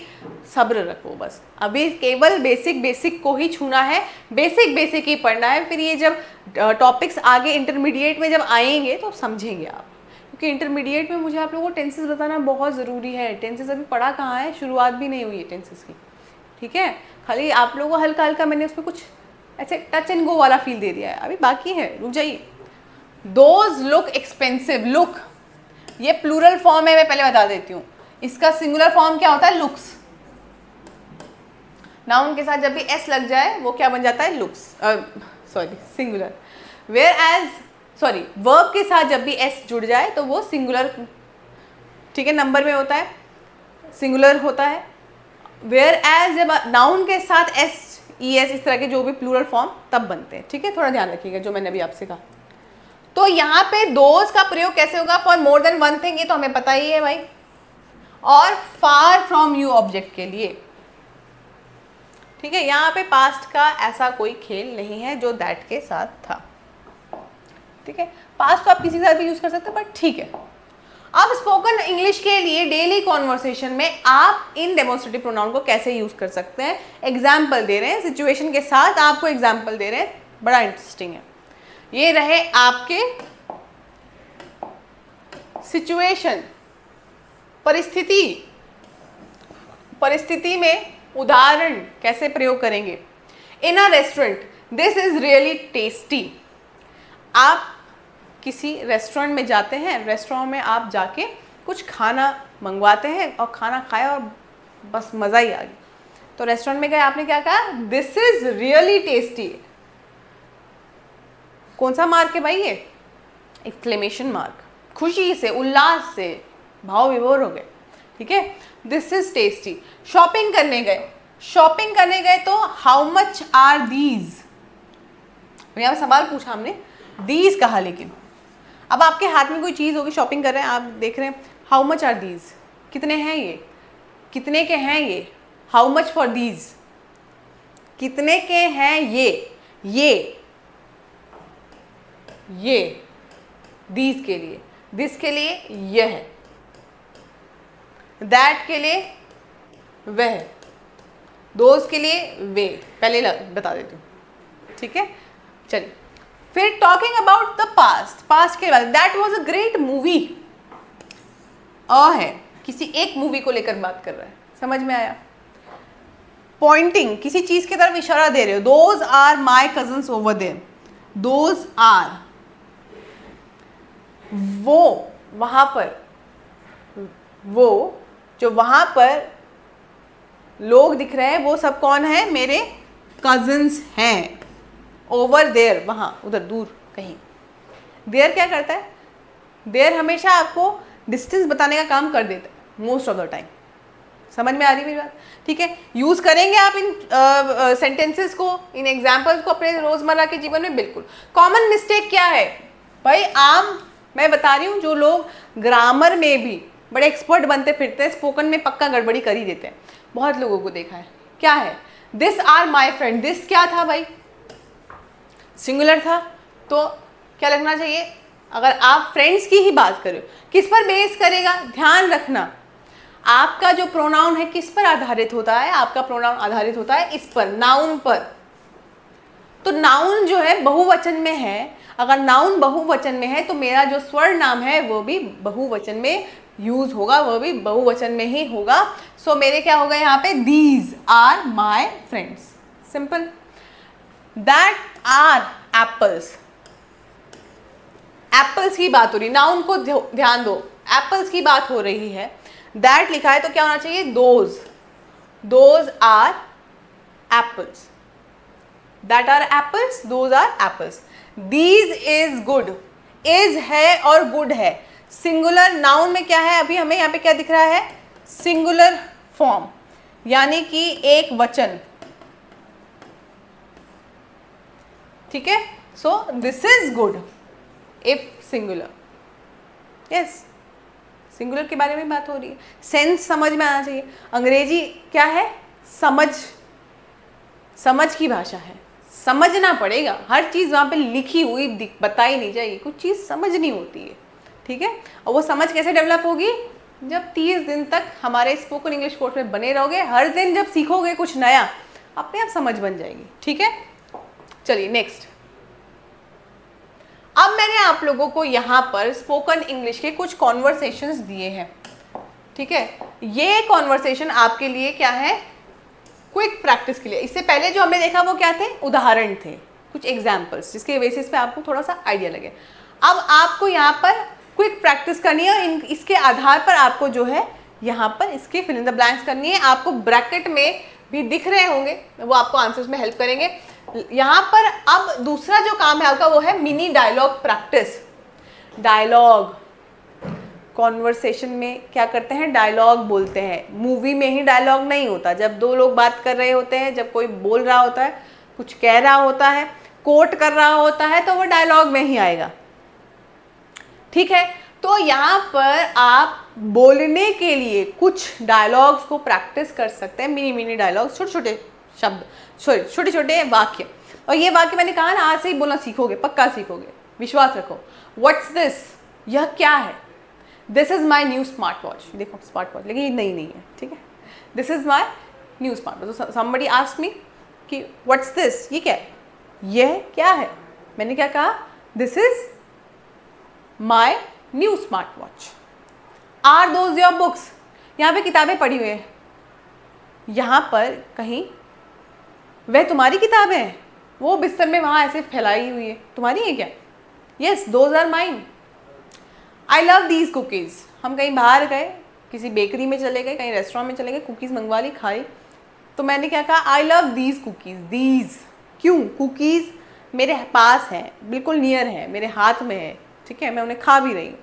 सब्र रखो बस। अभी केवल बेसिक को ही छूना है, बेसिक ही पढ़ना है, फिर ये जब टॉपिक्स आगे इंटरमीडिएट में जब आएंगे तो समझेंगे आप, क्योंकि इंटरमीडिएट में मुझे आप लोगों को टेंसेस बताना बहुत ज़रूरी है। टेंसेस अभी पढ़ा कहाँ है, शुरुआत भी नहीं हुई है टेंसेस की, ठीक है। खाली आप लोगों को हल्का हल्का मैंने उसमें कुछ ऐसे टच एंड गो वाला फील दे दिया है, अभी बाकी है, रुक जाइए। दोज लुक एक्सपेंसिव, लुक ये प्लूरल फॉर्म है, मैं पहले बता देती हूँ। इसका सिंगुलर फॉर्म क्या होता है? लुक्स। नाउन के साथ जब भी एस लग जाए वो क्या बन जाता है? Looks, sorry singular. Where as, sorry, verb के साथ जब भी एस जुड़ जाए तो वो सिंगुलर, ठीक है, नंबर में होता है, सिंगुलर होता है। वेयर एज जब नाउन के साथ एस, ई एस, इस तरह के जो भी प्लूरल फॉर्म तब बनते हैं, ठीक है, थोड़ा ध्यान रखिएगा जो मैंने अभी आपसे कहा। तो यहाँ पे दोज का प्रयोग कैसे होगा? For more than one thing, ये तो हमें पता ही है भाई, और फार फ्रॉम यू ऑब्जेक्ट के लिए, ठीक है। यहाँ पे पास्ट का ऐसा कोई खेल नहीं है जो दैट के साथ था, ठीक है। पास्ट तो आप किसी के साथ भी यूज कर सकते हैं, बट ठीक है। अब स्पोकन इंग्लिश के लिए डेली कॉन्वर्सेशन में आप इन डेमोन्स्ट्रेटिव प्रोनाउन को कैसे यूज कर सकते हैं, एग्जाम्पल दे रहे हैं, सिचुएशन के साथ आपको एग्जाम्पल दे रहे हैं, बड़ा इंटरेस्टिंग है। ये रहे आपके सिचुएशन, परिस्थिति में उदाहरण कैसे प्रयोग करेंगे। In a restaurant, this is really tasty. आप किसी रेस्टोरेंट में जाते हैं, रेस्टोरेंट में आप जाके कुछ खाना मंगवाते हैं और खाना खाया और बस मज़ा ही आ गया। तो रेस्टोरेंट में गए, आपने क्या कहा? This is really tasty. कौन सा मार्क है भाई ये? एक्सक्लेमेशन मार्क, खुशी से, उल्लास से भाव विभोर हो गए, ठीक है। This is tasty. शॉपिंग करने गए तो हाउ मच आर दीज, यहाँ पे सवाल पूछा हमने, दीज कहा, लेकिन अब आपके हाथ में कोई चीज़ होगी, शॉपिंग कर रहे हैं आप, देख रहे हैं हाउ मच आर दीज, कितने हैं ये, कितने के हैं ये, हाउ मच फॉर दीज, कितने के हैं ये दीज के लिए, दिस के लिए यह है, दैट के लिए वह, दोस्त के लिए वे, पहले बता देती हूँ, ठीक है। चलिए फिर टॉकिंग अबाउट द पास्ट के बाद, that was a great movie. है किसी एक मूवी को लेकर बात कर रहा है, समझ में आया? पॉइंटिंग, किसी चीज की तरफ इशारा दे रहे हो, those are my cousins over there, those are, वो वहां पर, वो जो वहां पर लोग दिख रहे हैं वो सब कौन है? मेरे कजन्स हैं। ओवर देयर, वहां, उधर, दूर कहीं। देयर क्या करता है? देयर हमेशा आपको डिस्टेंस बताने का काम कर देता है मोस्ट ऑफ द टाइम। समझ में आ रही है मेरी बात? ठीक है, यूज करेंगे आप इन सेंटेंसेस को, इन एग्जाम्पल्स को अपने रोजमर्रा के जीवन में। बिल्कुल। कॉमन मिस्टेक क्या है भाई? आम, मैं बता रही हूँ, जो लोग ग्रामर में भी बड़े एक्सपर्ट बनते फिरते हैं, स्पोकन में पक्का गड़बड़ी कर ही देते हैं। बहुत लोगों को देखा है। क्या है? This are my friend. This क्या था भाई? सिंगुलर था, तो क्या लगना चाहिए? अगर आप फ्रेंड्स की ही बात करें, किस पर बेस करेगा? ध्यान रखना, आपका जो प्रोनाउन है किस पर आधारित होता है? आपका प्रोनाउन आधारित होता है इस पर, नाउन पर। तो नाउन जो है बहुवचन में है, अगर नाउन बहुवचन में है तो मेरा जो स्वर नाम है वो भी बहुवचन में यूज होगा, वो भी बहुवचन में ही होगा। सो मेरे क्या होगा यहाँ पे? These are my friends. Simple. That are apples. Apples की बात हो रही, नाउन को ध्यान दो, एप्पल्स की बात हो रही है। दैट लिखा है तो क्या होना चाहिए? Those. Those are apples. That are apples, those are apples. These is good. Is है और गुड है। सिंगुलर नाउन में क्या है? अभी हमें यहाँ पे क्या दिख रहा है? सिंगुलर फॉर्म, यानी कि एक वचन। ठीक है, so this is good if singular. Yes, singular के बारे में बात हो रही है। सेंस समझ में आना चाहिए। अंग्रेजी क्या है? समझ, समझ की भाषा है, समझना पड़ेगा। हर चीज़ वहाँ पे लिखी हुई बताई नहीं जाएगी, कुछ चीज़ समझनी होती है। ठीक है, और वो समझ कैसे डेवलप होगी? जब 30 दिन तक हमारे स्पोकन इंग्लिश कोर्स में बने रहोगे, हर दिन जब सीखोगे कुछ नया, अपने आप समझ बन जाएगी। ठीक है, चलिए नेक्स्ट। अब मैंने आप लोगों को यहाँ पर स्पोकन इंग्लिश के कुछ कॉन्वर्सेशंस दिए हैं। ठीक है, ये कॉन्वर्सेशन आपके लिए क्या है? क्विक प्रैक्टिस के लिए। इससे पहले जो हमने देखा वो क्या थे? उदाहरण थे, कुछ एग्जाम्पल्स, जिसके बेसिस पे आपको थोड़ा सा आइडिया लगे। अब आपको यहाँ पर क्विक प्रैक्टिस करनी है, और इसके आधार पर आपको जो है यहाँ पर इसके फिल इन द ब्लैंक्स करनी है। आपको ब्रैकेट में भी दिख रहे होंगे, वो आपको आंसर्स में हेल्प करेंगे। यहाँ पर अब दूसरा जो काम है आपका वो है mini dialogue practice. Dialogue, conversation में क्या करते हैं? डायलॉग बोलते हैं। मूवी में ही डायलॉग नहीं होता, जब दो लोग बात कर रहे होते हैं, जब कोई बोल रहा होता है, कुछ कह रहा होता है, कोट कर रहा होता है, तो वो डायलॉग में ही आएगा। ठीक है, तो यहाँ पर आप बोलने के लिए कुछ डायलॉग्स को प्रैक्टिस कर सकते हैं। मिनी मिनी डायलॉग्स, छोटे छोटे शब्द, छोटे छोटे वाक्य। और ये वाक्य मैंने कहा ना, आज से ही बोलना सीखोगे, पक्का सीखोगे, विश्वास रखो। What's this? यह क्या है? This is my new smart watch. देखो स्मार्ट वॉच, लेकिन ये नई नहीं है। ठीक है, this is my new smart watch. तो समबडी आस्क्ड मी कि व्हाट्स दिस? ये क्या है? यह क्या है? मैंने क्या कहा? This is my new smart watch. Are those your books? यहाँ पे किताबें पड़ी हुई है, यहाँ पर कहीं वह तुम्हारी किताबें हैं, वो बिस्तर में वहाँ ऐसे फैलाई हुई है, तुम्हारी है क्या? Yes, those are mine. I love these cookies. हम कहीं बाहर गए, किसी बेकरी में चले गए, कहीं रेस्टोरेंट में चले गए, कुकीज़ मंगवा ली, खाई, तो मैंने क्या कहा? आई लव दीज कुकीज़। दीज क्यों? कुकीज़ मेरे पास हैं, बिल्कुल नियर है, मेरे हाथ में है। ठीक है, मैं उन्हें खा भी रही हूँ।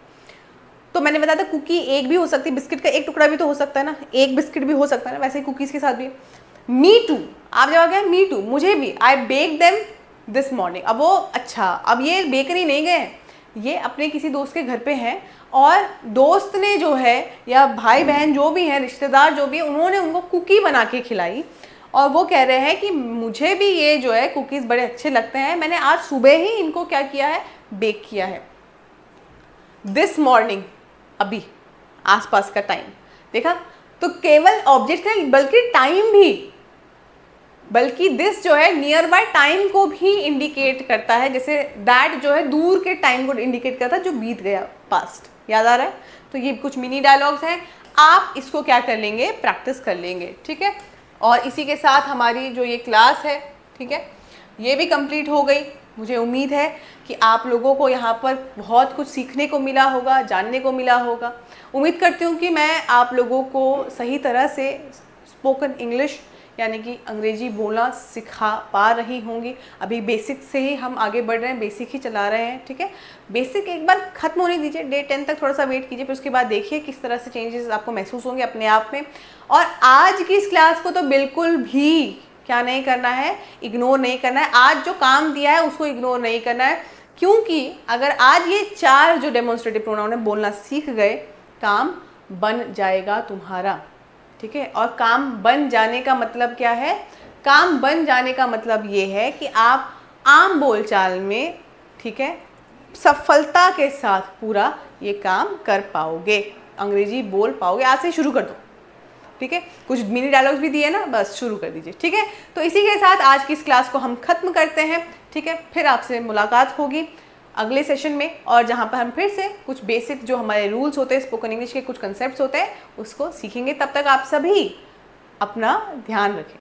तो मैंने बताया था कुकी एक भी हो सकती है, बिस्किट का एक टुकड़ा भी तो हो सकता है ना, एक बिस्किट भी हो सकता है ना, वैसे ही कुकीज़ के साथ भी। मी टू, आप जब आ गए मी टू, मुझे भी। आई बेक देम दिस मॉर्निंग। अब वो अच्छा, अब ये बेकरी नहीं गए, ये अपने किसी दोस्त के घर पे हैं, और दोस्त ने जो है, या भाई बहन जो भी हैं, रिश्तेदार जो भी हैं, उन्होंने उनको कुकी बना के खिलाई, और वो कह रहे हैं कि मुझे भी ये जो है कुकीज़ बड़े अच्छे लगते हैं, मैंने आज सुबह ही इनको क्या किया है? बेक किया है। दिस मॉर्निंग, अभी आसपास का टाइम। देखा, तो केवल ऑब्जेक्ट है, बल्कि टाइम भी, बल्कि दिस जो है नियर बाय टाइम को भी इंडिकेट करता है। जैसे दैट जो है दूर के टाइम को इंडिकेट करता है जो बीत गया, पास्ट। याद आ रहा है? तो ये कुछ मिनी डायलॉग्स हैं। आप इसको क्या कर लेंगे, प्रैक्टिस कर लेंगे, ठीक है। और इसी के साथ हमारी जो ये क्लास है, ठीक है, ये भी कंप्लीट हो गई। मुझे उम्मीद है कि आप लोगों को यहाँ पर बहुत कुछ सीखने को मिला होगा, जानने को मिला होगा। उम्मीद करती हूँ कि मैं आप लोगों को सही तरह से स्पोकन इंग्लिश यानी कि अंग्रेजी बोलना सिखा पा रही होंगी। अभी बेसिक से ही हम आगे बढ़ रहे हैं, बेसिक ही चला रहे हैं, ठीक है। बेसिक एक बार ख़त्म होने दीजिए, डे 10 तक थोड़ा सा वेट कीजिए, फिर उसके बाद देखिए किस तरह से चेंजेस आपको महसूस होंगे अपने आप में। और आज की इस क्लास को तो बिल्कुल भी क्या नहीं करना है, इग्नोर नहीं करना है। आज जो काम दिया है उसको इग्नोर नहीं करना है, क्योंकि अगर आज ये 4 जो डेमोन्स्ट्रेटिव प्रोनाउन है बोलना सीख गए, काम बन जाएगा तुम्हारा, ठीक है। और काम बन जाने का मतलब क्या है, काम बन जाने का मतलब ये है कि आप आम बोलचाल में, ठीक है, सफलता के साथ पूरा ये काम कर पाओगे, अंग्रेजी बोल पाओगे। आज से शुरू कर दो, ठीक है। कुछ मिनी डायलॉग्स भी दिए ना, बस शुरू कर दीजिए, ठीक है। तो इसी के साथ आज की इस क्लास को हम खत्म करते हैं, ठीक है। फिर आपसे मुलाकात होगी अगले सेशन में, और जहाँ पर हम फिर से कुछ बेसिक जो हमारे रूल्स होते हैं, स्पोकन इंग्लिश के कुछ कंसेप्ट्स होते हैं, उसको सीखेंगे। तब तक आप सभी अपना ध्यान रखें।